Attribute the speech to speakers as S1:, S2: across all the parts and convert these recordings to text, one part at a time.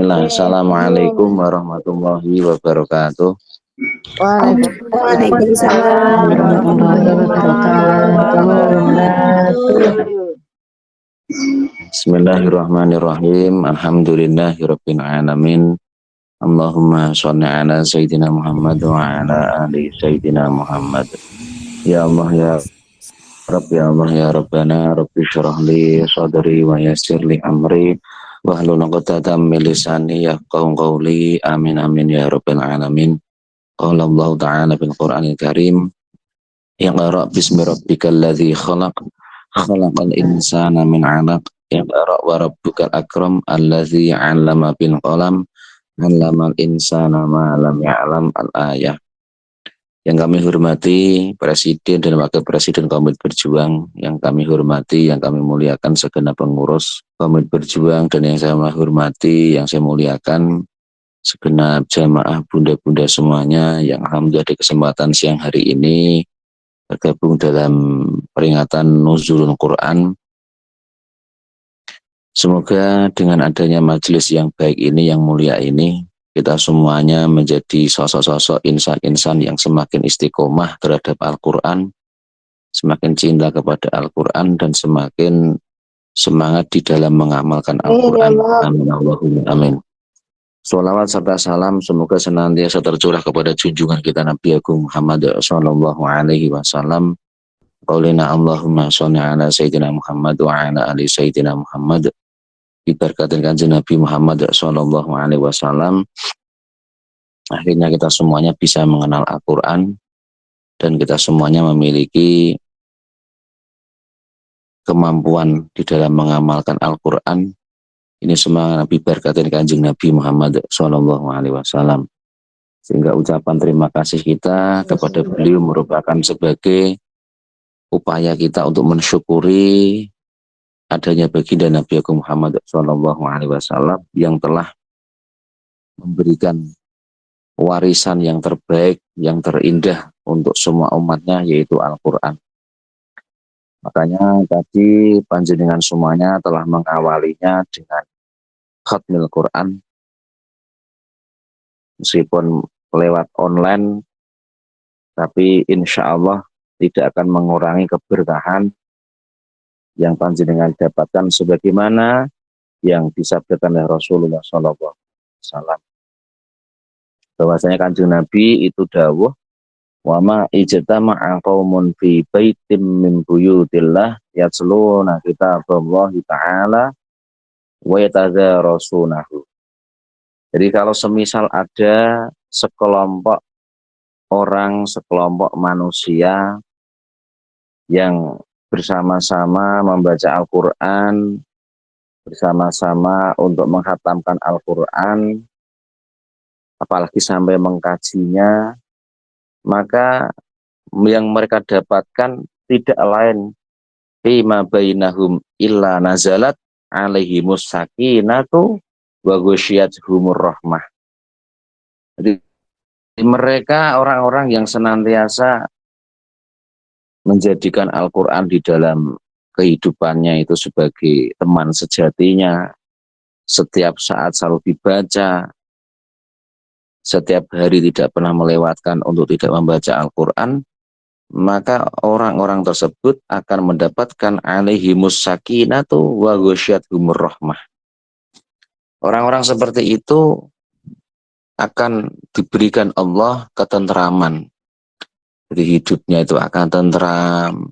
S1: Bismillah. Assalamualaikum warahmatullahi wabarakatuh.
S2: Waalaikumsalam
S3: Warahmatullahi
S2: warahmatullahi
S3: wabarakatuh.
S2: wabarakatuh.
S1: Bismillahirrahmanirrahim. Alhamdulillahirabbil alamin. Allahumma shalli ala sayyidina Muhammad wa ala ali sayyidina Muhammad. Ya Allah ya Rabb ya Allah ya Rabbana Rabbi syrah li sadri wa yassir li amri wahlul 'uqdatam min lisani yafqahu qawli. Amin amin ya rabbal alamin. Qala Allah ta'ala bil Qur'anil Karim. Iqra bismi rabbikal ladzi khalaq khalaqal insana min 'alaq. Iqra wa rabbukal akram allazi 'allama bil qalam 'allamal insana ma lam ya'lam. Al-ayah. Yang kami hormati Presiden dan Wakil Presiden Komit Berjuang, yang kami hormati, yang kami muliakan segenap pengurus Komit Berjuang, dan yang saya hormati, yang saya muliakan segenap jamaah bunda-bunda semuanya yang alhamdulillah di kesempatan siang hari ini bergabung dalam peringatan Nuzulul Quran. Semoga dengan adanya majelis yang baik ini, yang mulia ini, kita semuanya menjadi sosok-sosok insan-insan yang semakin istiqomah terhadap Al-Quran, semakin cinta kepada Al-Quran, dan semakin semangat di dalam mengamalkan Al-Quran. Amin Allahumma amin. Sholawat serta salam semoga senantiasa tercurah kepada junjungan kita Nabi Agung Muhammad sallallahu alaihi wasallam. Qaulina Allahumma sholli ala sayyidina Muhammad wa ala ali sayyidina Muhammad. Diberkatin kanjeng Nabi Muhammad sallallahu alaihi wasallam. Akhirnya kita semuanya bisa mengenal Al-Quran dan kita semuanya memiliki kemampuan di dalam mengamalkan Al-Quran. Ini semua Nabi berkatin kanjeng Nabi Muhammad sallallahu alaihi wasallam. Sehingga ucapan terima kasih kita kepada beliau merupakan sebagai upaya kita untuk mensyukuri adanya baginda Nabi Agung Muhammad sallallahu alaihi wasallam yang telah memberikan warisan yang terbaik, yang terindah untuk semua umatnya, yaitu Al-Quran. Makanya tadi panjenengan semuanya telah mengawalinya dengan khatmil Quran, meskipun lewat online, tapi insya Allah tidak akan mengurangi keberkahan yang panjenengan dapatkan sebagaimana yang disabdakan oleh Rasulullah SAW. Bahwasanya kanjeng Nabi itu dawuh, wa ma ijtama'a qaumun fi baitim min buyutillah yatluna kitaballahi ta'ala wa yatadarasunahu. Jadi kalau semisal ada sekelompok orang, sekelompok manusia yang bersama-sama membaca Al-Quran, bersama-sama untuk menghatamkan Al-Quran, apalagi sampai mengkajinya, maka yang mereka dapatkan tidak lain fima bainahum illa nazalat alaihimus sakinatu wa ghasyiyatuhumur rahmah. Jadi mereka orang-orang yang senantiasa menjadikan Al-Quran di dalam kehidupannya itu sebagai teman sejatinya, setiap saat selalu dibaca, setiap hari tidak pernah melewatkan untuk tidak membaca Al-Quran, maka orang-orang tersebut akan mendapatkan alaihimus sakinatu wa ghasyiyatuhumur rahmah. Orang-orang seperti itu akan diberikan Allah ketentraman. Jadi hidupnya itu akan tentram.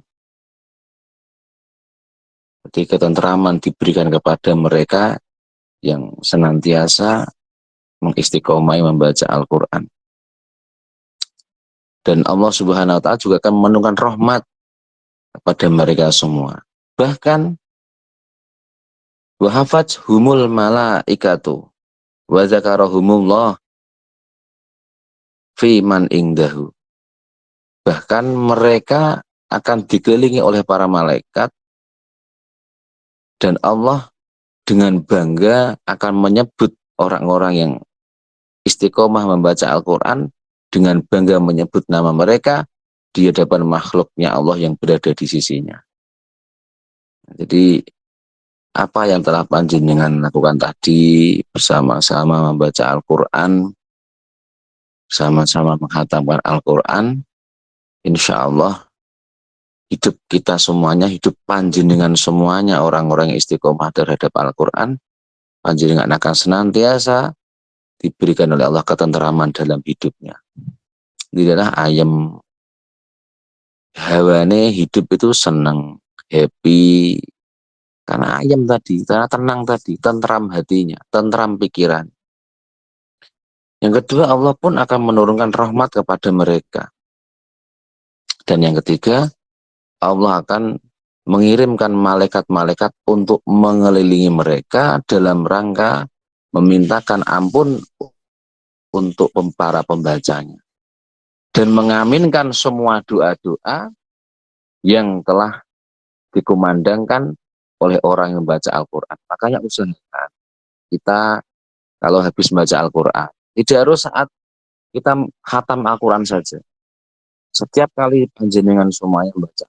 S1: Jadi ketentraman diberikan kepada mereka yang senantiasa mengistiqomai membaca Al-Quran. Dan Allah Subhanahu wa ta'ala juga akan menurunkan rahmat kepada mereka semua. Bahkan wahafat humul malaikatu wa zakarahumullah fi man indahu. Bahkan mereka akan dikelilingi oleh para malaikat dan Allah dengan bangga akan menyebut orang-orang yang istiqomah membaca Al-Quran, dengan bangga menyebut nama mereka di hadapan makhluknya Allah yang berada di sisinya. Jadi apa yang telah panjenengan lakukan tadi bersama-sama membaca Al-Quran, sama-sama menghatamkan Al-Quran, insya Allah hidup kita semuanya, hidup panjenengan semuanya orang-orang yang istiqomah terhadap Al-Quran, panjenengan akan senantiasa diberikan oleh Allah ketenteraman dalam hidupnya. Tidaklah ayam hawane hidup itu senang, happy, karena ayam tadi, karena tenang tadi, tentram hatinya, tentram pikiran. Yang kedua, Allah pun akan menurunkan rahmat kepada mereka. Dan yang ketiga, Allah akan mengirimkan malaikat-malaikat untuk mengelilingi mereka dalam rangka memintakan ampun untuk para pembacanya. Dan mengaminkan semua doa-doa yang telah dikumandangkan oleh orang yang membaca Al-Quran. Makanya usahakan kita kalau habis membaca Al-Quran, tidak harus saat kita khatam Al-Quran saja. Setiap kali panjenengan semuanya membaca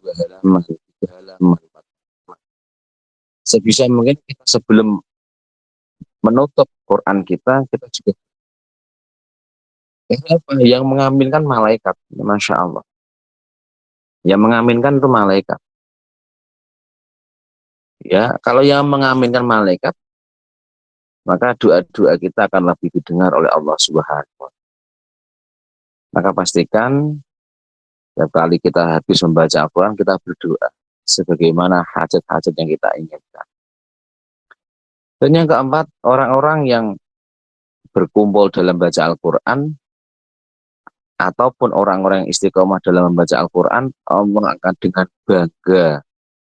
S1: dua halaman, tiga halaman, empat halaman. Sebisa mungkin kita sebelum menutup Quran kita juga yang mengaminkan malaikat, masya Allah. Yang mengaminkan itu malaikat. Ya, kalau yang mengaminkan malaikat, maka doa-doa kita akan lebih didengar oleh Allah Subhanahu wa Ta'ala. Maka pastikan setiap kali kita habis membaca Al-Quran, kita berdoa sebagaimana hajat-hajat yang kita inginkan. Dan yang keempat, orang-orang yang berkumpul dalam baca Al-Quran ataupun orang-orang yang istiqomah dalam membaca Al-Quran, Allah akan dengan bangga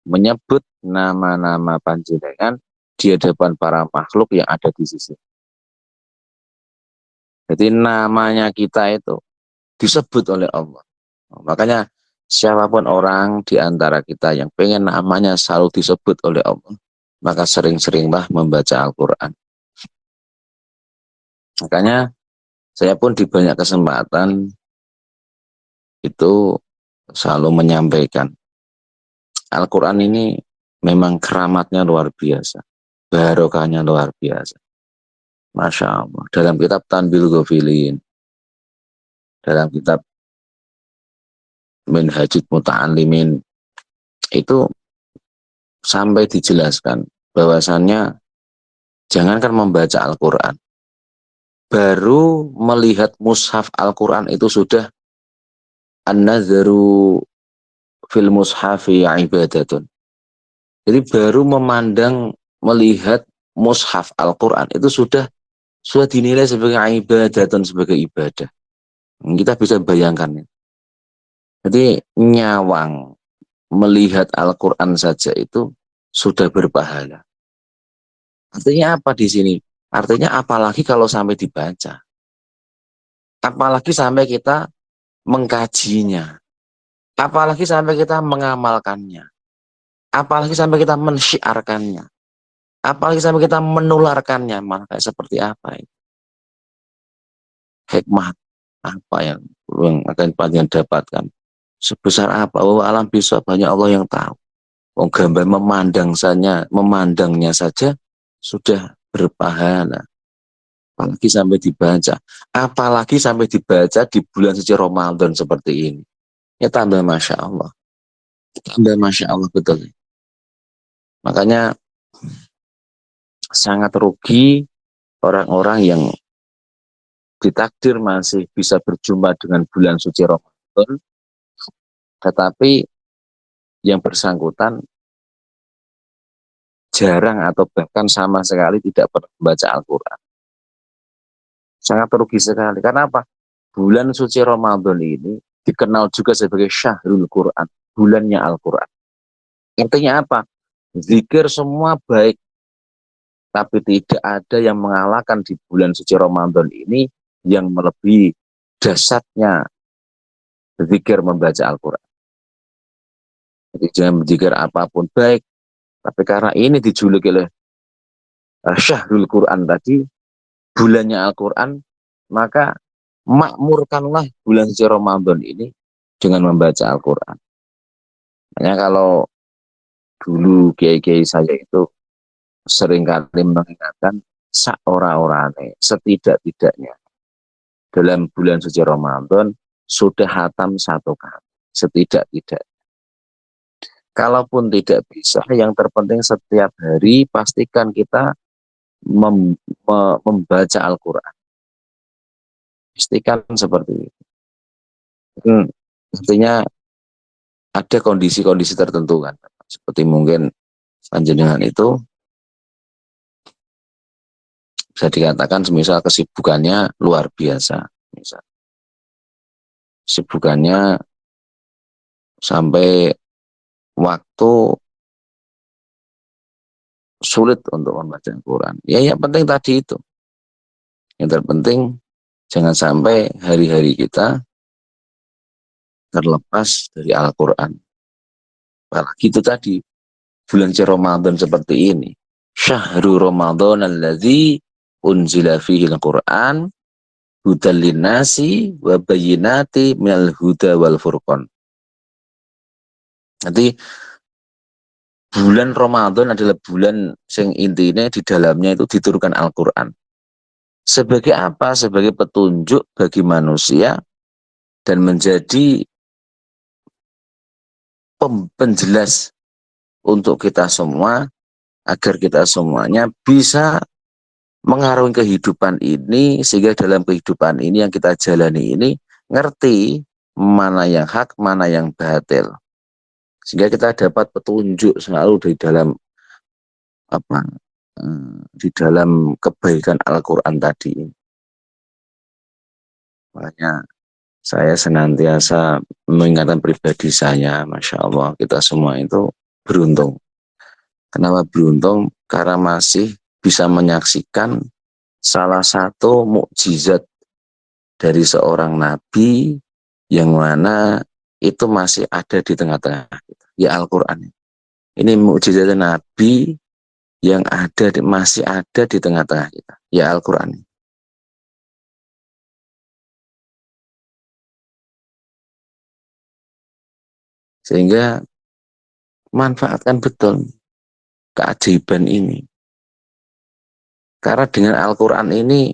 S1: menyebut nama-nama panjenengan di hadapan para makhluk yang ada di sisi. Jadi namanya kita itu disebut oleh Allah. Makanya siapapun orang di antara kita yang pengen namanya selalu disebut oleh Allah, maka sering-seringlah membaca Al-Quran. Makanya saya pun di banyak kesempatan itu selalu menyampaikan Al-Quran ini memang keramatnya luar biasa, barokahnya luar biasa. Masya Allah. Dalam kitab Tanbihul Ghafilin, dalam kitab Minhajul Muta'allimin, itu sampai dijelaskan bahwasannya jangankan membaca Al-Quran, baru melihat mushaf Al-Quran itu sudah an-nadharu fil mushafi ibadatun. Jadi baru memandang, melihat mushaf Al-Quran itu sudah dinilai sebagai ibadatun, sebagai ibadah. Kita bisa bayangkan. Jadi nyawang melihat Al-Quran saja itu sudah berpahala. Artinya apa di sini? Artinya apalagi kalau sampai dibaca. Apalagi sampai kita mengkajinya. Apalagi sampai kita mengamalkannya. Apalagi sampai kita mensyiarkannya. Apalagi sampai kita menularkannya. Maka seperti apa itu? Hikmah apa yang akan panjenengan dapatkan? Sebesar apa? Oh, alam bisa banyak Allah yang tahu. Oh, gambar memandangnya saja sudah berpahala. Apalagi sampai dibaca. Apalagi sampai dibaca di bulan suci Ramadan seperti ini. Ya tambah Masya Allah. Tambah Masya Allah betul. Makanya sangat rugi orang-orang yang ditakdir masih bisa berjumpa dengan bulan suci Ramadan, tetapi yang bersangkutan jarang atau bahkan sama sekali tidak pernah membaca Al-Quran. Sangat rugi sekali. Karena apa? Bulan suci Ramadan ini dikenal juga sebagai Syahrul Quran, bulannya Al-Quran. Intinya apa? Zikir semua baik, tapi tidak ada yang mengalahkan di bulan suci Ramadan ini yang melebihi dasarnya zikir membaca Al-Quran. Jadi jangan berzikir apapun baik, tapi karena ini dijuluki oleh Syahrul Quran tadi, bulannya Al-Quran, maka makmurkanlah bulan suci Ramadan ini dengan membaca Al-Quran. Makanya kalau dulu kiai-kiai saya itu seringkali mengingatkan seorang-orangnya setidak-tidaknya dalam bulan suci Ramadan sudah hatam satu kali setidak-tidak. Kalaupun tidak bisa, yang terpenting setiap hari pastikan kita membaca Al-Quran. Pastikan seperti itu. Artinya ada kondisi-kondisi tertentu kan, seperti mungkin panjenengan itu bisa dikatakan semisal kesibukannya luar biasa, misal kesibukannya sampai waktu sulit untuk membaca Al-Quran. Ya, yang penting tadi itu. Yang terpenting jangan sampai hari-hari kita terlepas dari Al-Quran. Apalagi itu tadi, bulan Ramadan seperti ini. Syahrul Ramadan alladzi unzila fihi al-Quran hudal linnasi wa bayyinati minal huda wal furqan. Nanti bulan Ramadan adalah bulan yang intinya di dalamnya itu diturunkan Al-Quran. Sebagai apa? Sebagai petunjuk bagi manusia dan menjadi penjelas untuk kita semua agar kita semuanya bisa mengarungi kehidupan ini sehingga dalam kehidupan ini yang kita jalani ini ngerti mana yang hak, mana yang batil. Sehingga kita dapat petunjuk selalu di dalam apa di dalam kebaikan Al-Quran tadi. Makanya saya senantiasa mengingatkan pribadi saya, Masya Allah, kita semua itu beruntung. Kenapa beruntung? Karena masih bisa menyaksikan salah satu mukjizat dari seorang nabi yang mana itu masih ada di tengah-tengah kita. Ya Al-Quran. Ini mukjizat nabi yang masih ada di tengah-tengah kita. Ya Al-Quran. Sehingga manfaatkan betul keajaiban ini. Karena dengan Al-Quran ini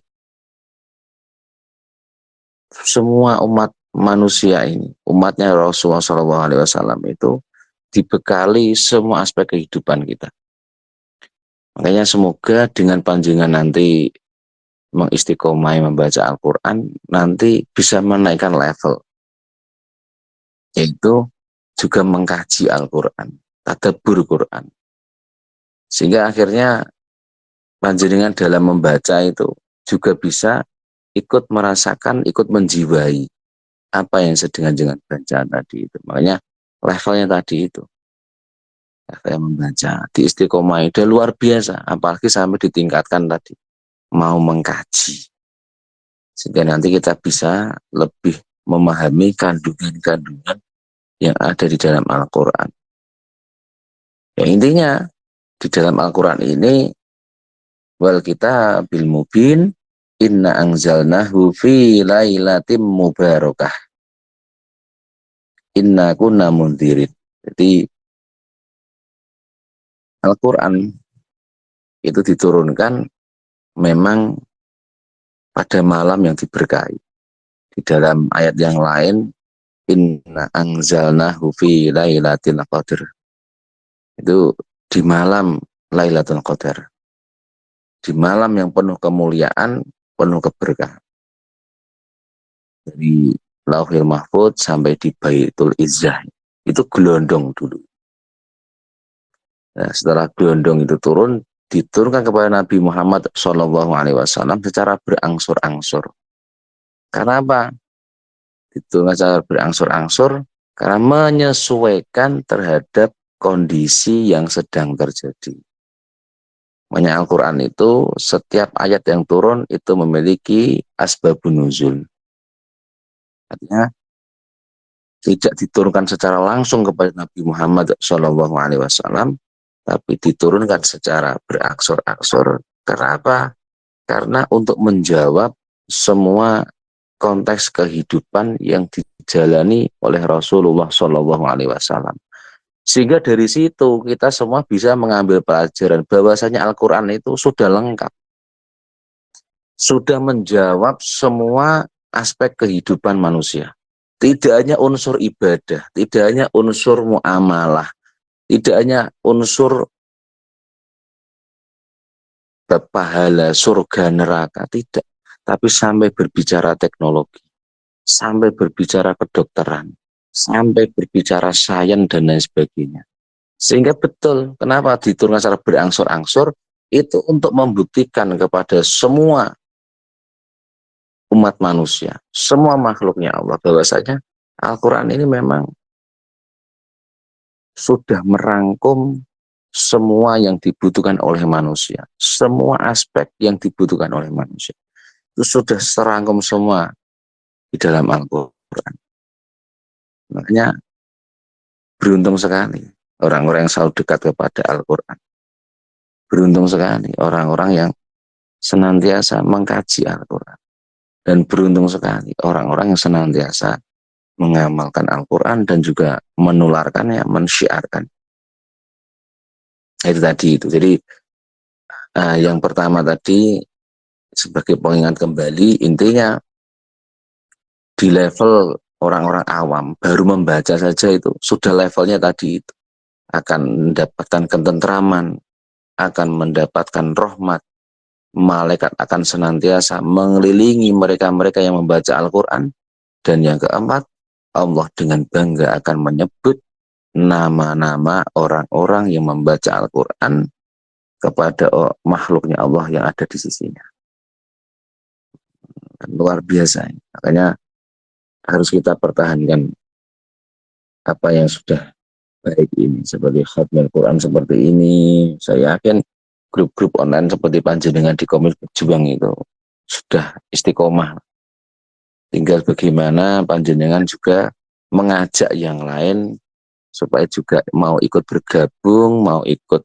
S1: semua umat manusia ini, umatnya Rasulullah SAW itu dibekali semua aspek kehidupan kita. Makanya semoga dengan panjenengan nanti mengistiqomai membaca Al-Quran, nanti bisa menaikkan level, yaitu juga mengkaji Al-Quran, tadabbur Quran. Sehingga akhirnya panjenengan dalam membaca itu juga bisa ikut merasakan, ikut menjiwai apa yang sedang dengan bacaan tadi itu. Makanya levelnya tadi itu. Saya membaca di istiqomah itu luar biasa, apalagi sampai ditingkatkan tadi mau mengkaji sehingga nanti kita bisa lebih memahami kandungan-kandungan yang ada di dalam Al-Quran. Ya, intinya di dalam Al-Quran ini wal kita bil mubin inna anzalnahu fi lailatim mubarakah inna kunna mundirin. Jadi Al-Quran itu diturunkan memang pada malam yang diberkahi. Di dalam ayat yang lain, inna anzalnahu fi lailatul qadar. Itu di malam Lailatul Qadar. Di malam yang penuh kemuliaan, penuh keberkahan. Dari Lauhil Mahfudz sampai di Baitul Izzah. Itu gelondong dulu. Nah, setelah gelondong itu turun, diturunkan kepada Nabi Muhammad SAW secara berangsur-angsur. Karena apa? Diturunkan secara berangsur-angsur karena menyesuaikan terhadap kondisi yang sedang terjadi. Makanya Al-Quran itu setiap ayat yang turun itu memiliki asbabun nuzul. Artinya tidak diturunkan secara langsung kepada Nabi Muhammad SAW, tapi diturunkan secara beraksur-aksur. Karena apa? Karena untuk menjawab semua konteks kehidupan yang dijalani oleh Rasulullah SAW. Sehingga dari situ kita semua bisa mengambil pelajaran bahwasanya Al-Quran itu sudah lengkap, sudah menjawab semua aspek kehidupan manusia. Tidak hanya unsur ibadah, tidak hanya unsur muamalah, tidak hanya unsur pahala, surga, neraka, tidak. Tapi sampai berbicara teknologi, sampai berbicara kedokteran, sampai berbicara sains dan lain sebagainya. Sehingga betul, kenapa diturunkan secara berangsur-angsur, itu untuk membuktikan kepada semua umat manusia, semua makhluknya Allah, bahwasanya Al-Quran ini memang sudah merangkum semua yang dibutuhkan oleh manusia, semua aspek yang dibutuhkan oleh manusia. Itu sudah serangkum semua di dalam Al-Quran. Makanya beruntung sekali orang-orang yang selalu dekat kepada Al-Quran. Beruntung sekali orang-orang yang senantiasa mengkaji Al-Quran. Dan beruntung sekali orang-orang yang senantiasa mengamalkan Al-Quran dan juga menularkannya, mensyiarkan. Itu tadi itu. Jadi yang pertama tadi sebagai pengingat kembali, intinya di level orang-orang awam baru membaca saja itu sudah levelnya tadi itu akan mendapatkan ketentraman, akan mendapatkan rahmat, malaikat akan senantiasa mengelilingi mereka-mereka yang membaca Al-Quran. Dan yang keempat, Allah dengan bangga akan menyebut nama-nama orang-orang yang membaca Al-Quran kepada makhluknya Allah yang ada di sisinya. Luar biasa. Makanya harus kita pertahankan apa yang sudah baik ini. Seperti khatmul Quran seperti ini, saya yakin grup-grup online seperti panjenengan di Komisi Berjuang itu sudah istiqomah. Tinggal bagaimana panjenengan juga mengajak yang lain supaya juga mau ikut bergabung, mau ikut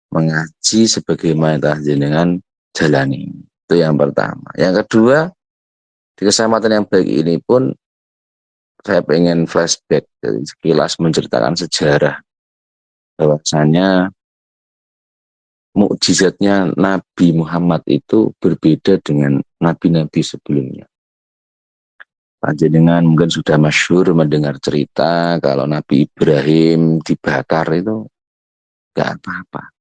S1: mengaji sebagaimana panjenengan jalani. Itu yang pertama. Yang kedua, di kesempatan yang baik ini pun saya pengen flashback dari sekilas menceritakan sejarah bahwasanya mukjizatnya Nabi Muhammad itu berbeda dengan nabi-nabi sebelumnya. Panjenengan mungkin sudah masyhur mendengar cerita kalau Nabi Ibrahim dibakar itu gak apa-apa.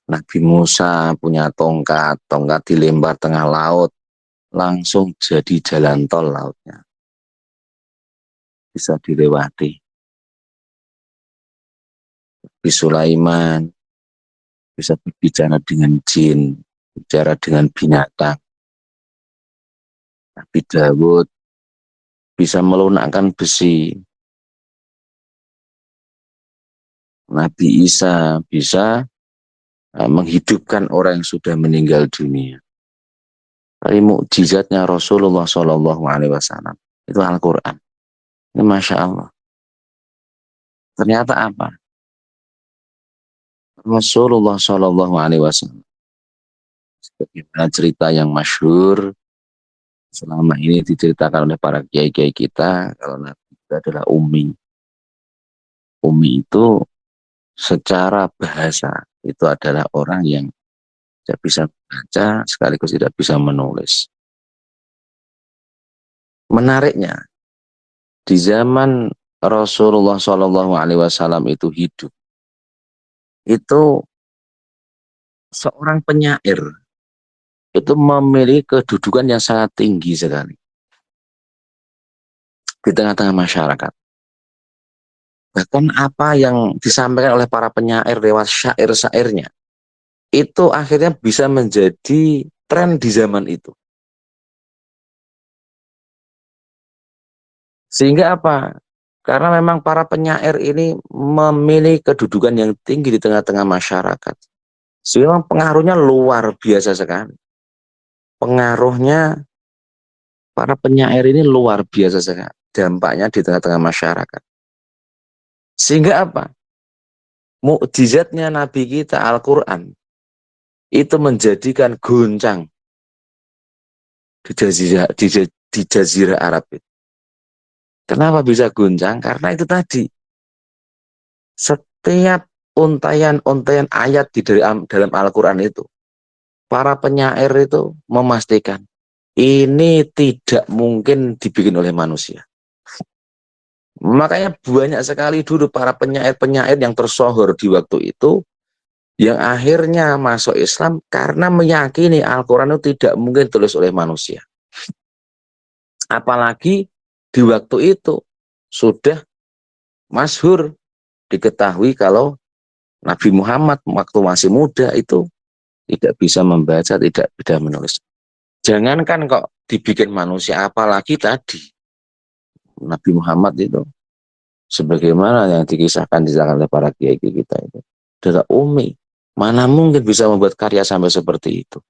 S1: Nabi Musa punya tongkat, tongkat dilempar tengah laut, langsung jadi jalan tol lautnya. Bisa dilewati. Nabi Sulaiman bisa berbicara dengan jin, bicara dengan binatang. Nabi Dawud bisa melunakkan besi. Nabi Isa bisa menghidupkan orang yang sudah meninggal dunia. Tapi mukjizatnya Rasulullah Shallallahu Alaihi Wasallam itu Al-Quran. Ini Masya Allah. Ternyata apa? Rasulullah Shallallahu Alaihi Wasallam sebagaimana cerita yang masyhur selama ini diceritakan oleh para kiai-kiai kita kalau Nabi itu adalah Ummi. Ummi itu secara bahasa itu adalah orang yang tidak bisa membaca sekaligus tidak bisa menulis. Menariknya di zaman Rasulullah Shallallahu Alaihi Wasallam itu hidup, itu seorang penyair itu memiliki kedudukan yang sangat tinggi sekali di tengah-tengah masyarakat. Bahkan apa yang disampaikan oleh para penyair lewat syair-syairnya itu akhirnya bisa menjadi tren di zaman itu. Sehingga apa? Karena memang para penyair ini memiliki kedudukan yang tinggi di tengah-tengah masyarakat. Sehingga pengaruhnya luar biasa sekali. Pengaruhnya para penyair ini luar biasa sekali. Dampaknya di tengah-tengah masyarakat. Sehingga apa? Mukjizatnya Nabi kita Al-Quran itu menjadikan goncang di jazirah Arab itu. Kenapa bisa goncang? Karena itu tadi, setiap untayan-untayan ayat dalam Al-Quran itu, para penyair itu memastikan ini tidak mungkin dibikin oleh manusia. Makanya banyak sekali dulu para penyair-penyair yang tersohor di waktu itu, yang akhirnya masuk Islam karena meyakini Al-Quran itu tidak mungkin ditulis oleh manusia. Apalagi di waktu itu sudah masyhur diketahui kalau Nabi Muhammad waktu masih muda itu tidak bisa membaca, tidak bisa menulis. Jangankan kok dibikin manusia, apalagi tadi Nabi Muhammad itu sebagaimana yang dikisahkan oleh para kiai kita itu adalah umi. Mana mungkin bisa membuat karya sampai seperti itu.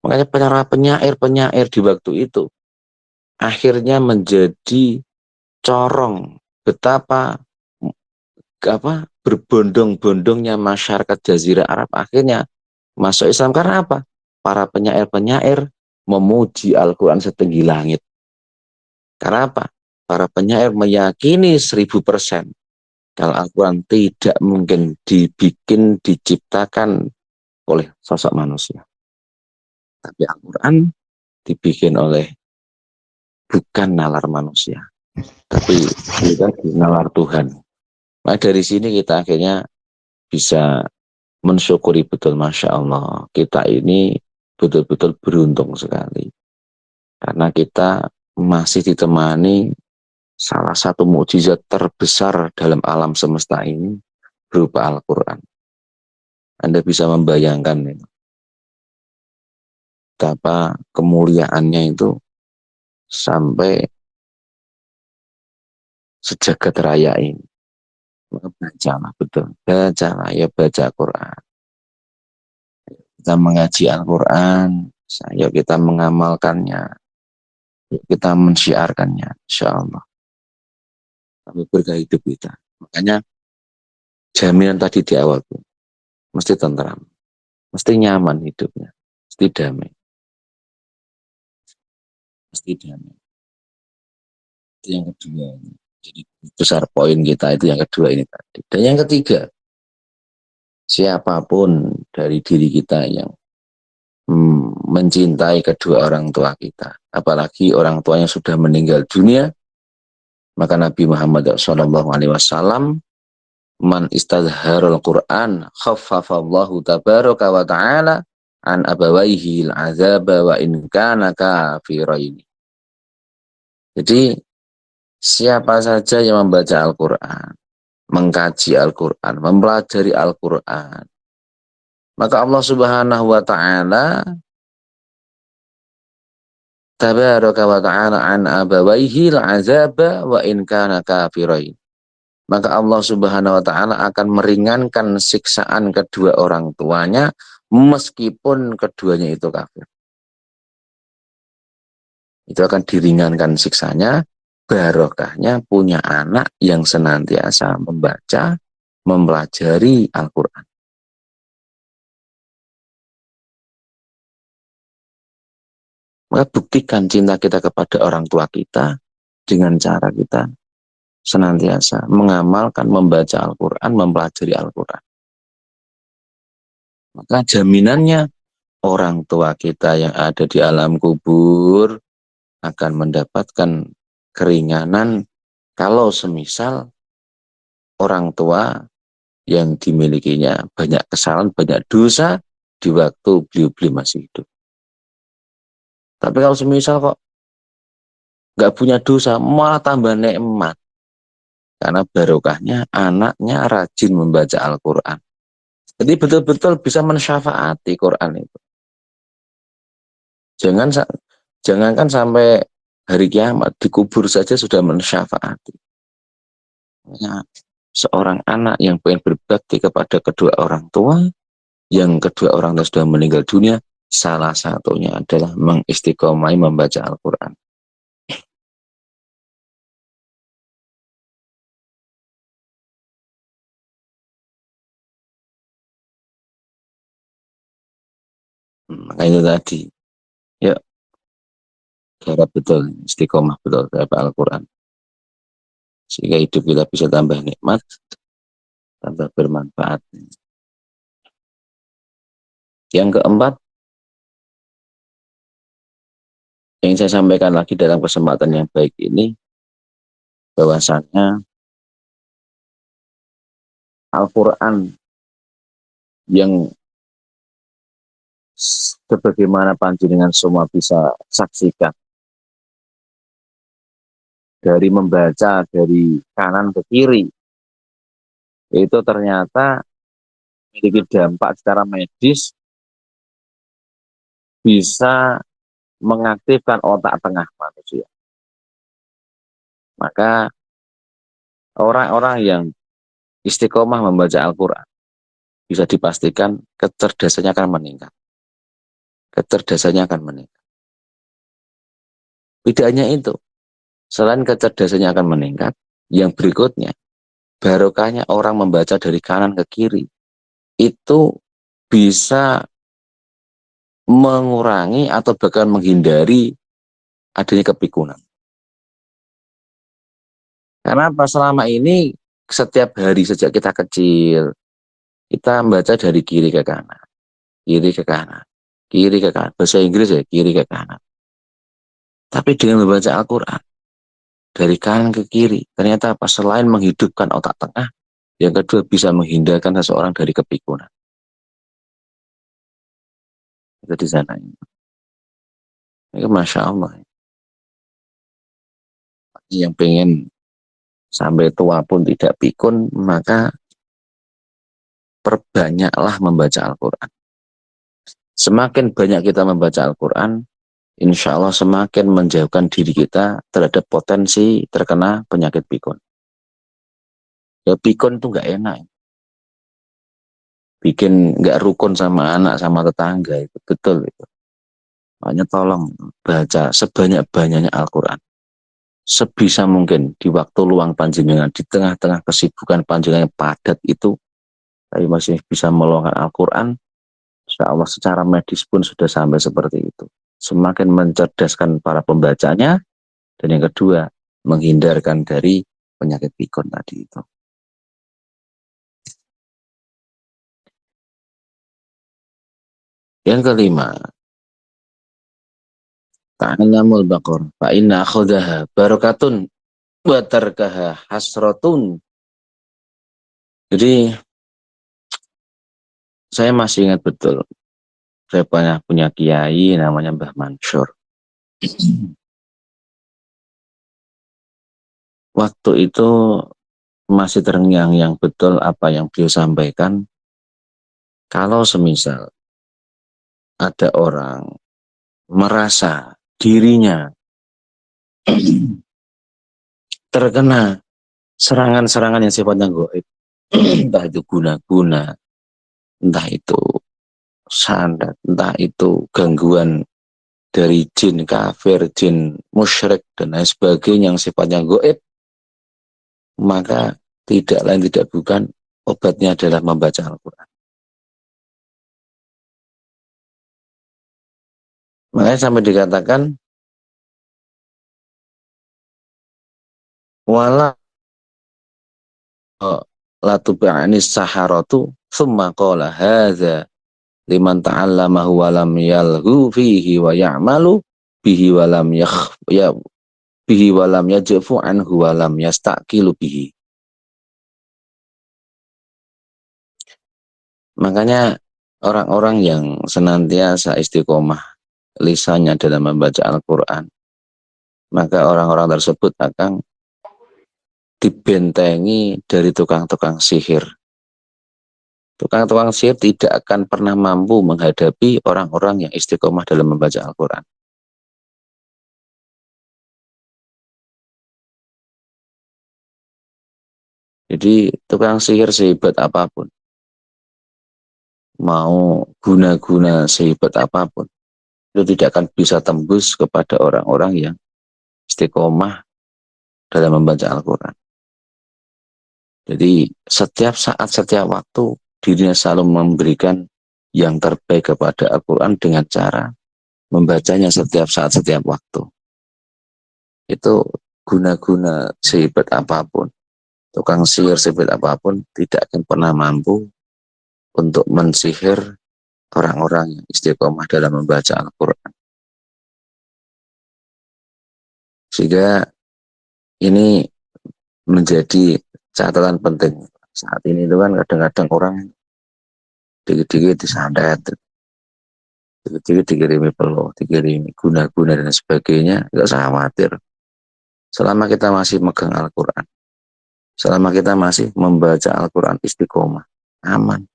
S1: Makanya para penyair-penyair di waktu itu akhirnya menjadi corong betapa berbondong-bondongnya masyarakat Jazirah Arab akhirnya masuk Islam karena apa? Para penyair-penyair memuji Al-Quran setinggi langit. Karena apa? Para penyair meyakini 1000% kalau Al-Quran tidak mungkin diciptakan oleh sosok manusia. Tapi Al-Quran dibikin oleh bukan nalar manusia, tapi kita nalar Tuhan. Nah dari sini kita akhirnya bisa mensyukuri betul, Masya Allah, kita ini betul-betul beruntung sekali. Karena kita masih ditemani salah satu mukjizat terbesar dalam alam semesta ini berupa Al-Quran. Anda bisa membayangkan itu, betapa kemuliaannya itu sampai sejagat raya ini. Bacalah betul, bacalah ya, baca Quran. Kita mengaji Al-Quran, yuk kita mengamalkannya, yuk kita mensyiarkannya, insya Allah. Kami berkah hidup kita. Makanya jaminan tadi di awal tuh, mesti tentram, mesti nyaman hidupnya, mesti damai, mesti damai. Itu yang kedua. Jadi besar poin kita itu yang kedua ini tadi. Dan yang ketiga, siapapun dari diri kita yang mencintai kedua orang tua kita, apalagi orang tuanya sudah meninggal dunia, maka Nabi Muhammad SAW, man istadharul Quran khaffafallahu tabaraka wa ta'ala an abawaihi al-azaba wa in kana kafiraini. Jadi siapa saja yang membaca Al-Quran, mengkaji Al-Quran, mempelajari Al-Quran, maka Allah Subhanahu wa ta'ala tabaraka wa ta'ala an abawaihi al-azaba wa in kana kafirain. Maka Allah Subhanahu wa ta'ala akan meringankan siksaan kedua orang tuanya meskipun keduanya itu kafir. Itu akan diringankan siksanya, barokahnya punya anak yang senantiasa membaca, mempelajari Al-Quran. Maka buktikan cinta kita kepada orang tua kita dengan cara kita senantiasa mengamalkan, membaca Al-Quran, mempelajari Al-Quran. Maka jaminannya orang tua kita yang ada di alam kubur akan mendapatkan keringanan kalau semisal orang tua yang dimilikinya banyak kesalahan, banyak dosa di waktu beliau-beliau masih hidup. Tapi kalau semisal kok nggak punya dosa, malah tambah nikmat. Karena barokahnya anaknya rajin membaca Al-Quran. Jadi betul-betul bisa mensyafaati Quran itu. Jangan Jangankan sampai hari kiamat, dikubur saja sudah mensyafaati. Seorang anak yang pengen berbakti kepada kedua orang tua, yang kedua orang tua sudah meninggal dunia, salah satunya adalah mengistiqomai membaca Al-Quran. Maka itu tadi, ya, harap betul, istiqomah betul terhadap Al-Quran. sehingga hidup kita bisa tambah nikmat, tambah bermanfaat. Yang keempat, yang saya sampaikan lagi dalam kesempatan yang baik ini, bahwasannya Al-Quran yang sebagaimana panjenengan semua bisa saksikan, dari membaca dari kanan ke kiri, itu ternyata memiliki dampak secara medis, bisa mengaktifkan otak tengah manusia. Maka orang-orang yang istiqomah membaca Al-Quran, bisa dipastikan kecerdasannya akan meningkat. Kecerdasannya akan meningkat. Tidak hanya itu, selain kecerdasannya akan meningkat, yang berikutnya, barokahnya orang membaca dari kanan ke kiri, itu bisa mengurangi atau bahkan menghindari adanya kepikunan. Karena apa? Selama ini, setiap hari sejak kita kecil, kita membaca dari kiri ke kanan, kiri ke kanan, kiri ke kanan. Bahasa Inggris ya, kiri ke kanan. Tapi dengan membaca Al-Quran, dari kanan ke kiri, ternyata apa? Selain menghidupkan otak tengah, yang kedua bisa menghindarkan seseorang dari kepikunan. Itu di sana. Itu Masya Allah. Yang pengen sampai tua pun tidak pikun, maka perbanyaklah membaca Al-Quran. Semakin banyak kita membaca Al-Quran, insya Allah semakin menjauhkan diri kita terhadap potensi terkena penyakit pikun. Ya pikun itu nggak enak. Bikin nggak rukun sama anak, sama tetangga, itu betul. Itu. Makanya tolong baca sebanyak-banyaknya Al-Quran. Sebisa mungkin di waktu luang panjenengan, di tengah-tengah kesibukan panjenengan yang padat itu, tapi masih bisa meluangkan Al-Quran, insya Allah secara medis pun sudah sampai seperti itu. Semakin mencerdaskan para pembacanya, dan yang kedua, menghindarkan dari penyakit pikun tadi itu. Yang kelima, ta'allamul baqarah fa inna akhdaha barakatun wa tarkaha hasratun. Jadi saya masih ingat betul, saya punya kiai namanya Mbah Mansur. Waktu itu masih terngiang-ngiang betul apa yang beliau sampaikan. Kalau semisal ada orang merasa dirinya terkena serangan-serangan yang sifatnya gaib, entah itu guna-guna, entah itu sandat, entah itu gangguan dari jin kafir, jin musyrik, dan lain sebagainya yang sifatnya gaib, maka tidak lain tidak bukan obatnya adalah membaca Al-Quran. Makanya sampai dikatakan wala latuba'anis saharatu thumma qala hadza liman ta'allamahu wa lam yalhu fihi wa ya'malu bihi wa lam ya bihi wa lam yajfu anhu wa lam yastaqilu bihi. Makanya orang-orang yang senantiasa istiqomah lisannya dalam membaca Al-Quran, maka orang-orang tersebut akan dibentengi dari tukang-tukang sihir. Tukang-tukang sihir tidak akan pernah mampu menghadapi orang-orang yang istiqomah dalam membaca Al-Quran. Jadi tukang sihir sehebat apapun, mau guna-guna sehebat apapun, itu tidak akan bisa tembus kepada orang-orang yang istiqomah dalam membaca Al-Quran. Jadi setiap saat, setiap waktu, dirinya selalu memberikan yang terbaik kepada Al-Quran dengan cara membacanya setiap saat, setiap waktu. Itu guna-guna sehebat apapun, tukang sihir sehebat apapun, tidak akan pernah mampu untuk mensihir orang-orang yang istiqomah dalam membaca Al-Quran. Sehingga ini menjadi catatan penting. Saat ini itu kan kadang-kadang orang dikit-dikit disantet, dikit-dikit dikirimi peluh, dikirimi guna-guna dan sebagainya, nggak usah khawatir. Selama kita masih megang Al-Quran, selama kita masih membaca Al-Quran istiqomah, aman,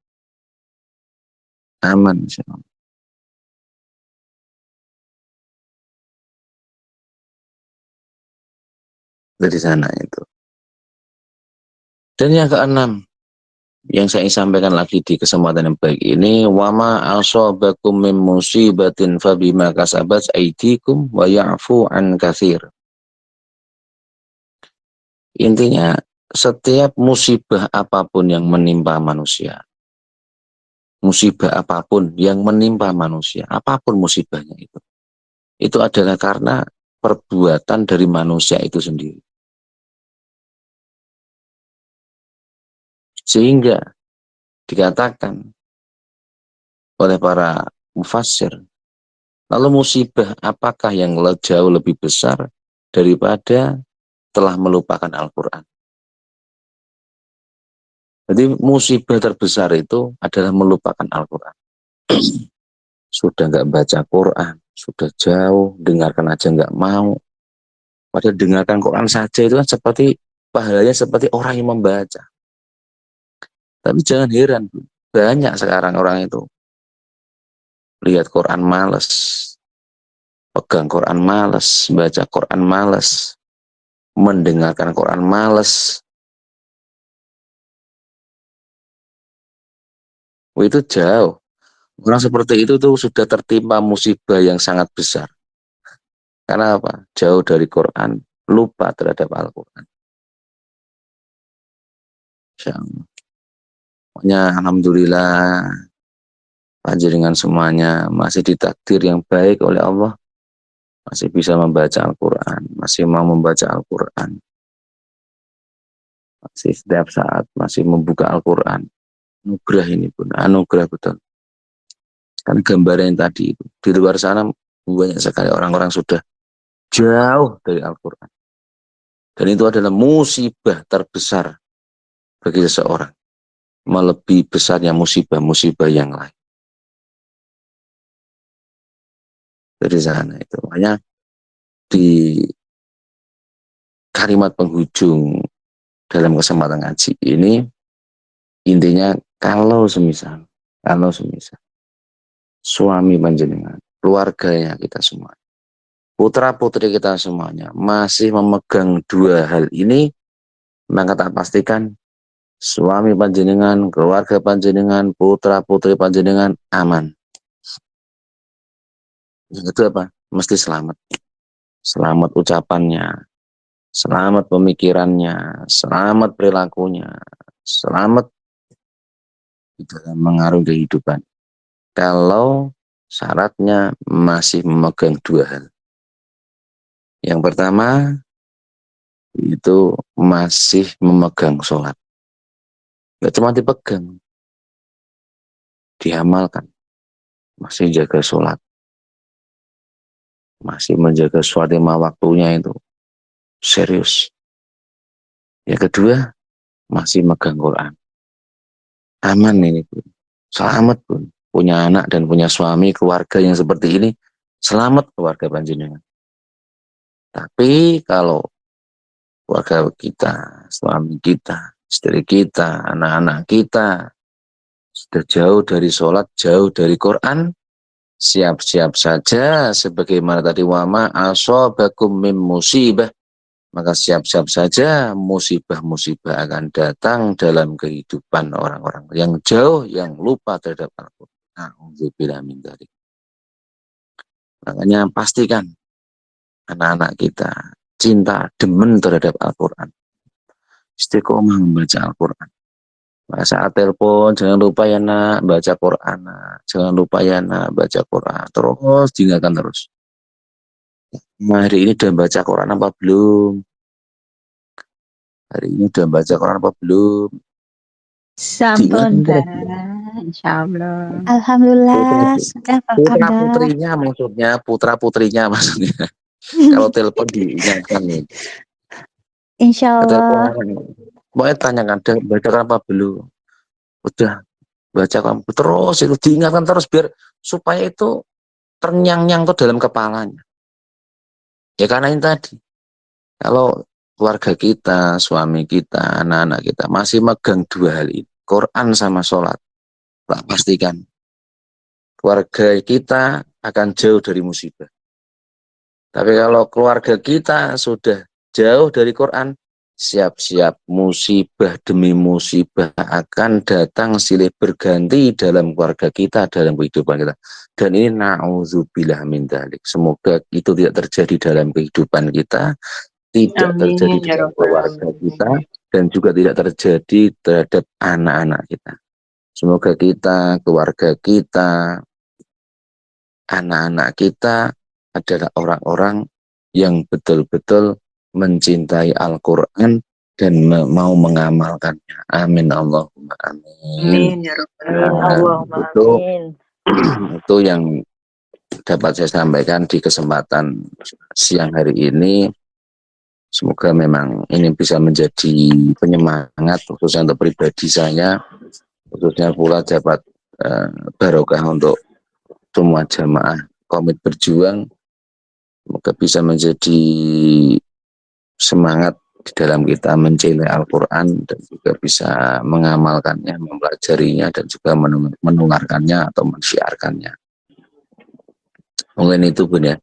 S1: aman. Dari sana itu. Dan yang keenam, yang saya sampaikan lagi di kesempatan yang baik ini, wama asobakum min musibatin fabima kasabat aidikum wa ya'fu an katsir. Intinya, setiap musibah apapun yang menimpa manusia, musibah apapun yang menimpa manusia, apapun musibahnya itu adalah karena perbuatan dari manusia itu sendiri. Sehingga dikatakan oleh para mufassir, lalu musibah apakah yang jauh lebih besar daripada telah melupakan Al-Quran? Jadi musibah terbesar itu adalah melupakan Al-Quran. Sudah nggak baca Quran, sudah jauh, dengarkan aja nggak mau. Padahal dengarkan Quran saja itu kan seperti pahalanya seperti orang yang membaca. Tapi jangan heran, banyak sekarang orang itu lihat Quran males, pegang Quran males, baca Quran males, mendengarkan Quran males. Itu jauh. Orang seperti itu tuh sudah tertimpa musibah yang sangat besar. Karena apa? Jauh dari Quran, lupa terhadap Al-Quran. Pokoknya alhamdulillah panjenengan semuanya masih ditakdir yang baik oleh Allah, masih bisa membaca Al-Quran, masih mau membaca Al-Quran, masih setiap saat masih membuka Al-Quran. Anugerah ini pun anugerah betul. Kan gambaran yang tadi itu di luar sana banyak sekali orang-orang sudah jauh dari Al-Quran, dan itu adalah musibah terbesar bagi seseorang, melebihi besarnya musibah-musibah yang lain. Dari sana itu makanya di kalimat penghujung dalam kesempatan ngaji ini intinya kalau semisal suami panjenengan, keluarganya kita semua, putra putri kita semuanya masih memegang dua hal ini, maka tak pastikan suami panjenengan, keluarga panjenengan, putra putri panjenengan aman. Yang itu apa? Mesti selamat. Selamat ucapannya, selamat pemikirannya, selamat perilakunya, selamat di dalam mengarungi kehidupan. Kalau syaratnya masih memegang dua hal. Yang pertama, itu masih memegang sholat. Gak cuma dipegang, diamalkan. Masih jaga sholat. Masih menjaga sholat lima waktunya itu. Serius. Yang kedua, masih megang Quran. Aman ini pun. Selamat pun. Punya anak dan punya suami, keluarga yang seperti ini, selamat keluarga panjenengan. Tapi kalau keluarga kita, suami kita, istri kita, anak-anak kita sudah jauh dari sholat, jauh dari Quran, siap-siap saja sebagaimana tadi wama asobakum mim musibah, maka siap-siap saja musibah-musibah akan datang dalam kehidupan orang-orang yang jauh, yang lupa terhadap Al-Quran. Na'udzubillah min dzalik. Makanya pastikan anak-anak kita cinta, demen terhadap Al-Quran, istiqomah membaca Al-Quran. Saat telepon jangan lupa ya nak baca Quran, nak. Jangan lupa ya nak baca Quran, terus diingatkan terus. Nah, hari ini udah baca Quran apa belum? Hari ini udah baca Quran apa belum?
S3: Sampun,
S1: Diingatkan
S3: Mbak.
S1: terus.
S3: Insyaallah.
S1: Putra,
S2: Alhamdulillah, sudah Pak
S1: putra
S2: Kabda.
S1: putrinya maksudnya, putra putrinya maksudnya. Kalau telepon diingatkan nih.
S2: Insya
S1: Telepon,
S2: Allah.
S1: mau tanyakan, udah baca Quran apa belum? Udah baca Quran terus itu diingatkan terus biar supaya itu ternyang-nyang tuh dalam kepalanya. Ya karena ini tadi, kalau keluarga kita, suami kita, anak-anak kita masih megang dua hal ini, Quran sama sholat, tak pastikan keluarga kita akan jauh dari musibah. Tapi kalau keluarga kita sudah jauh dari Quran, siap-siap musibah demi musibah akan datang silih berganti dalam keluarga kita, dalam kehidupan kita. Dan ini na'udzubillah min dzalik. Semoga itu tidak terjadi dalam kehidupan kita, tidak terjadi
S3: Amin ya
S1: dalam
S3: rabbal
S1: keluarga kita,
S3: alamin.
S1: dan juga tidak terjadi terhadap anak-anak kita. Semoga kita, keluarga kita, anak-anak kita adalah orang-orang yang betul-betul mencintai Al-Quran dan mau mengamalkannya. Amin Allahumma amin.
S3: Amin ya rabbal
S2: Amin.
S1: Nah,
S2: Allahumma
S1: itu
S2: amin.
S1: itu yang dapat saya sampaikan di kesempatan siang hari ini. Semoga memang ini bisa menjadi penyemangat khususnya untuk pribadi saya, khususnya pula dapat barokah untuk semua jamaah komit berjuang. Semoga bisa menjadi semangat di dalam kita mencintai Al-Quran dan juga bisa mengamalkannya, mempelajarinya dan juga menularkannya atau mensyiarkannya. Mungkin itu Bun ya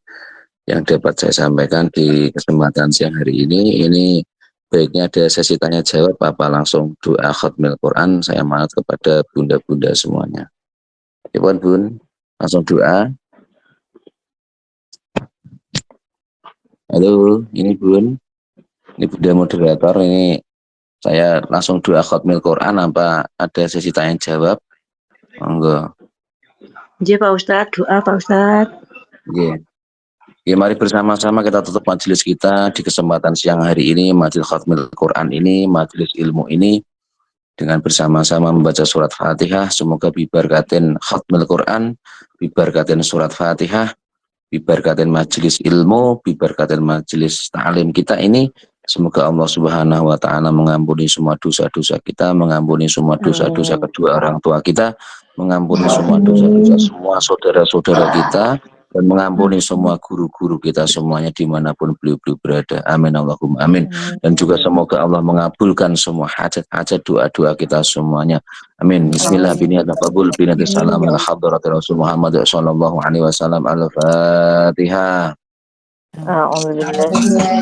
S1: yang dapat saya sampaikan di kesempatan siang hari ini. Ini baiknya ada sesi tanya jawab apa langsung doa khatmil Quran. Saya manut kepada bunda-bunda semuanya. Ya Bun, langsung doa. Halo, ini Bun. Ini Bunda moderator, ini saya langsung doa khatmil Quran apa ada sesi tanya jawab? Monggo.
S3: Nggih Pak Ustadz, doa Pak Ustadz.
S1: Nggih. Ya, mari bersama-sama kita tutup majelis kita di kesempatan siang hari ini, majelis khatmil Quran ini, majelis ilmu ini dengan bersama-sama membaca surat Fatihah. Semoga bibarkatin khatmil Quran, bibarkatin surat Fatihah, bibarkatin majelis ilmu, bibarkatin majelis ta'lim kita ini. Semoga Allah Subhanahu wa taala mengampuni semua dosa-dosa kita, mengampuni semua dosa-dosa
S3: Amin.
S1: kedua orang tua kita, mengampuni semua dosa-dosa
S2: Amin.
S1: semua saudara-saudara kita, dan mengampuni semua guru-guru kita semuanya dimanapun beliau-beliau berada. Amin Allahumma amin. Dan juga semoga Allah mengabulkan semua hajat-hajat doa-doa kita semuanya. Amin. Bismillah
S3: Amin.
S1: biniyat qabul biniyat salam
S2: Amin.
S1: ala hadrati Rasul Muhammad sallallahu alaihi wasallam. Al-Fatihah.
S3: أعوذ بالله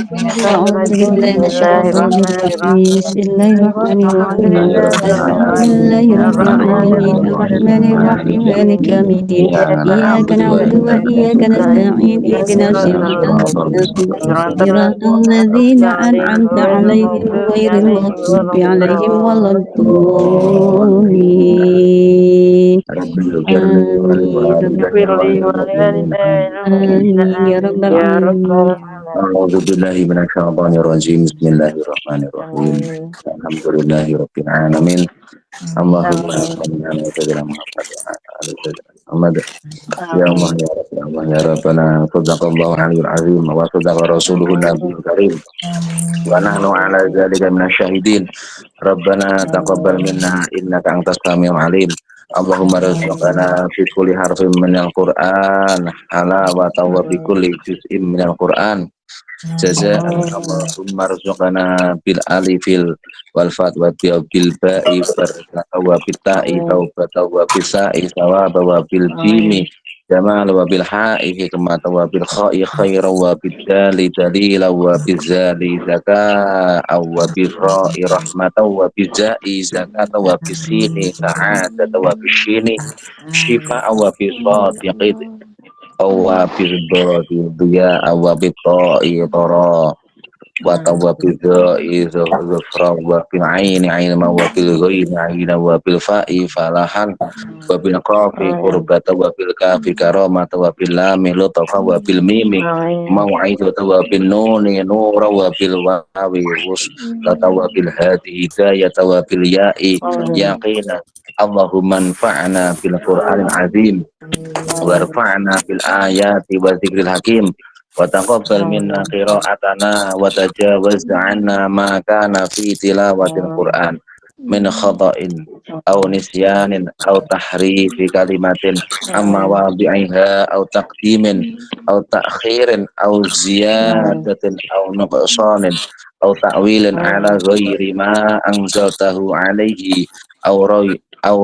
S3: من الشيطان
S2: أعوذ
S3: الرجيم
S2: بالله
S3: بسم
S2: من
S3: الله
S2: الشيطان
S3: الرحمن
S2: الرجيم
S3: الرحيم
S2: بسم الله الرحمن
S3: الحمد
S2: الرحيم
S3: لله رب
S2: الحمد
S3: العالمين
S2: لله رب
S3: الرحمن
S2: العالمين الرحمن
S3: الرحيم
S2: الرحيم
S3: مالك يوم
S2: مالك يوم
S3: الدين
S2: الدين
S3: إياك
S2: إياك
S3: نعبد
S2: نعبد
S3: وإياك
S2: وإياك
S3: نستعين
S2: نستعين
S3: اهدنا
S2: اهدنا
S3: الصراط
S2: الصراط المستقيم
S3: المستقيم صراط
S2: صراط
S3: الذين
S2: الذين
S3: أنعمت عليهم
S2: أنعمت
S3: غير
S2: عليهم
S3: المغضوب
S2: غير
S3: عليهم
S2: المغضوب
S3: ولا
S2: عليهم ولا
S3: الضالين
S2: الضالين
S1: Rabbil firli wal
S2: آمين رب
S3: اغفر لي
S2: العالمين
S3: ولوالدي المؤمنين
S2: آمين يا رب
S3: آمين يا رب
S2: العالمين
S3: العالمين
S1: A'udzu billahi minasyaitonir rajim. Bismillahirrahmanirrahim.
S3: آمين
S1: Alhamdulillahirabbil alamin. Allahumma
S3: آمين
S1: shalli ala sayyidina Muhammad wa ala ali sayyidina Muhammad. Ya Allah
S3: آمين
S1: ya Rabb ya Allah ya Rabbana sadaqallahu aliyul azim wa sadaqa rasuluhu
S3: آمين
S1: nabiyul karim. Wa nahnu ala dzalika minasyahidin. Rabbana taqabbal minna innaka antas samiul alim. Allahumma rizqana fi kulli harfin minal Qur'an halawatan wa bi kulli juz'in minal Qur'an jazaan. Allahumma rizqana bil alifil wal fat wa bil ba'i barakata wa bil ta'i taubata wa bisa'i sawaba wa bil jimi jamal wa bil ha'i hikmata wa bil kha'i khairan wa bil dali dalila wa bil zali zaka wa bil ra'i rahmatan wa bil za'i zakata wa bil sini sa'adata wa bil shini shifa wa bil sad awa bil dia awa bil ta'i tara wa tawafil dha'i dhafra wa fil aini aina wa fil ghaini aina wa fil fa'i falahan wa bil qafi qurbata wa bil kafi karamata wa bil lami lutafa wa bil mimi mau'izata wa bil nuni nura wa bil wawi wuslata wa bil hadi hidayata wa bil ya'i yaqina Allahumma anfa'na bil Qur'anil azim warfa'na bil ayati wa dzikril hakim wa taqabbal minna qira'atana wa tajawaz 'anna ma kana fi tilawatil Qur'an min khata'in aw nisyanin aw tahrifi kalimatin amma wadi'iha aw taqdimin aw ta'khirin aw ziyadatin aw nuqsanin aw ta'wilin ala ghairi ma anzaltahu alaihi aw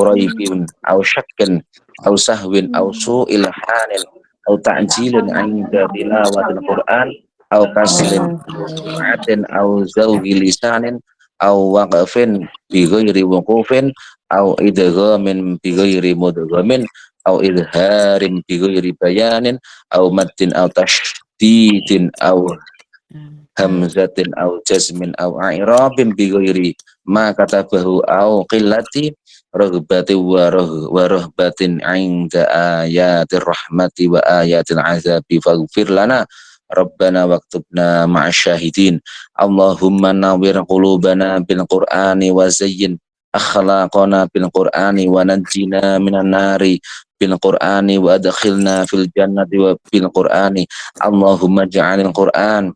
S1: raibin aw syakkin aw sahwin aw su'il halin aw ta'jilin 'inda tilawatil Qur'an aw kaslin atin aw zawgi lisanin aw waqfin bi ghairi wuqufin aw idghamin bi ghairi mudghamin aw idharin bi ghairi bayanin aw maddin aw tashdidin aw hamzatin aw jazmin aw i'rabin bi ghairi ma katabahu aw qillati raghbati wa rahbatin 'inda ayatir rahmati wa ayatil 'azabi faghfir lana Rabbana waktubna ma'asyahidin Allahumma nawwir qulubana bil Qur'ani wa zayyin akhlaqana bil Qur'ani wa najjina minan nari bil Qur'ani wa adkhilna fil jannati wa bil Qur'ani Allahumma ja'alil Qur'an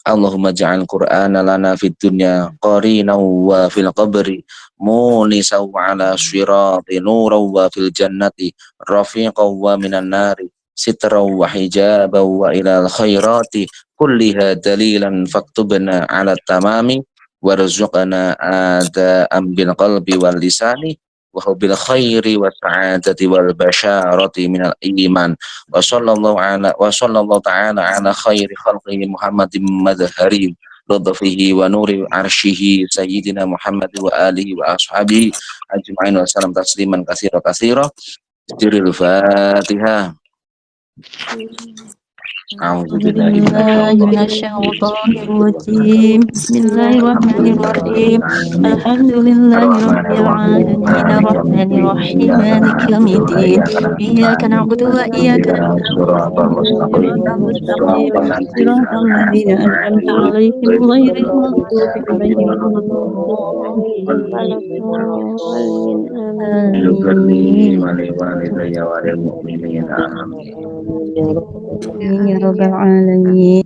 S1: Allahumma ja'al Qur'ana lana fid dunya qarina wa fil qabri munisa wa ala sirati nuran wa fil jannati rafiqan wa minan nari sitra wa hijaba wa ilal khairati kulliha dalilan faktubna ala tamami warzuqna ada'am bil qalbi wal lisani wa hubbil khairi wa sa'adati wal basyarati minal iman wa sallallahu ta'ala ala khairi khalqihi Muhammadin madhari lutfihi wa nuri arshihi sayyidina Muhammad wa alihi wa ashabihi ajma'in wa salam tasliman katsira katsira Diril Fatihah. A'udzu billahi
S2: Bismillahirrahmanirrahim. Bismillahirrahmanirrahim. Alhamdulillahirabbil alamin arrahmanirrahim maliki yaumiddin. Iyyaka na'budu wa iyyaka nasta'in. Shiratal ladzina an'amta 'alaihim ghairil maghdubi 'alaihim
S3: Waladdallin.
S2: waladdallin.
S1: walidayya walil mu'minin amin.
S2: Ya rabbal alamin.